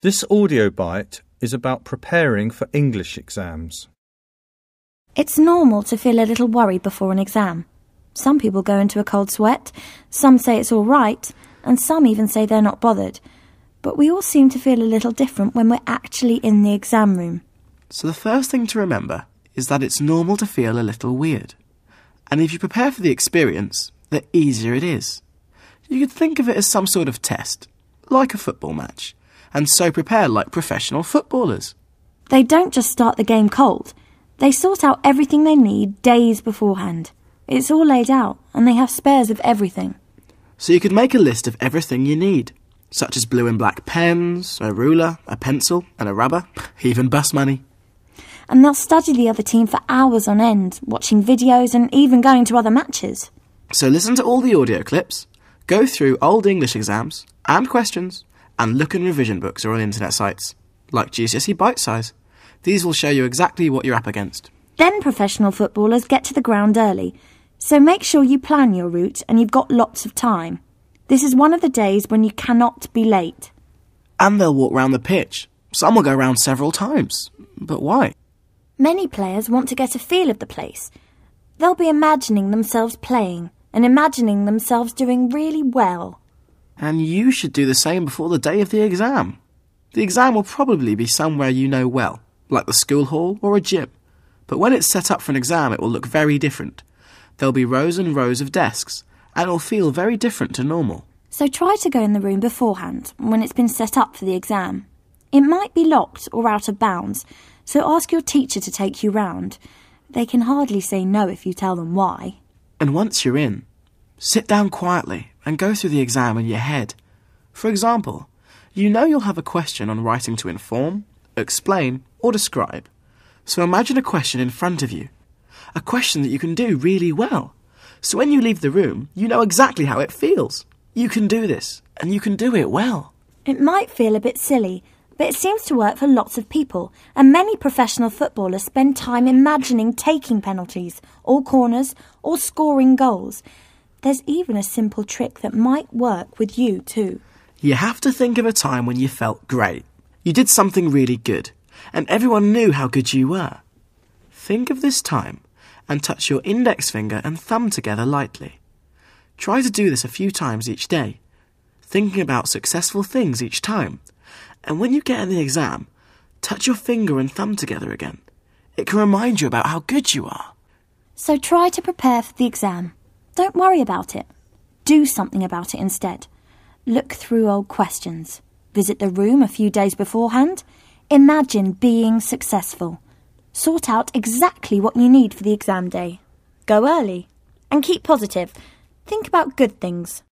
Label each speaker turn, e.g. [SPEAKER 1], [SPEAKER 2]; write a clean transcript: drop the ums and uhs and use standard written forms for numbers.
[SPEAKER 1] This audio bite is about preparing for English exams.
[SPEAKER 2] It's normal to feel a little worried before an exam. Some people go into a cold sweat, some say it's all right, and some even say they're not bothered. But we all seem to feel a little different when we're actually in the exam room.
[SPEAKER 3] So the first thing to remember is that it's normal to feel a little weird. And if you prepare for the experience, the easier it is. You could think of it as some sort of test, like a football match, and so prepare like professional footballers.
[SPEAKER 2] They don't just start the game cold. They sort out everything they need days beforehand. It's all laid out, and they have spares of everything.
[SPEAKER 3] So you could make a list of everything you need, such as blue and black pens, a ruler, a pencil, and a rubber, even bus money.
[SPEAKER 2] And they'll study the other team for hours on end, watching videos and even going to other matches.
[SPEAKER 3] So listen to all the audio clips, go through old English exams and questions, and look in revision books or on internet sites, like GCSE Bite Size. These will show you exactly what you're up against.
[SPEAKER 2] Then professional footballers get to the ground early, so make sure you plan your route and you've got lots of time. This is one of the days when you cannot be late.
[SPEAKER 3] And they'll walk round the pitch. Some will go round several times. But why?
[SPEAKER 2] Many players want to get a feel of the place. They'll be imagining themselves playing and imagining themselves doing really well.
[SPEAKER 3] And you should do the same before the day of the exam. The exam will probably be somewhere you know well, like the school hall or a gym. But when it's set up for an exam, it will look very different. There'll be rows and rows of desks, and it'll feel very different to normal.
[SPEAKER 2] So try to go in the room beforehand, when it's been set up for the exam. It might be locked or out of bounds, so ask your teacher to take you round. They can hardly say no if you tell them why.
[SPEAKER 3] And once you're in, sit down quietly and go through the exam in your head. For example, you know you'll have a question on writing to inform, explain, or describe. So imagine a question in front of you. A question that you can do really well. So when you leave the room, you know exactly how it feels. You can do this, and you can do it well.
[SPEAKER 2] It might feel a bit silly, but it seems to work for lots of people, and many professional footballers spend time imagining taking penalties, or corners, or scoring goals. There's even a simple trick that might work with you too.
[SPEAKER 3] You have to think of a time when you felt great. You did something really good, and everyone knew how good you were. Think of this time and touch your index finger and thumb together lightly. Try to do this a few times each day, thinking about successful things each time. And when you get in the exam, touch your finger and thumb together again. It can remind you about how good you are.
[SPEAKER 2] So try to prepare for the exam. Don't worry about it. Do something about it instead. Look through old questions. Visit the room a few days beforehand. Imagine being successful. Sort out exactly what you need for the exam day. Go early. And keep positive. Think about good things.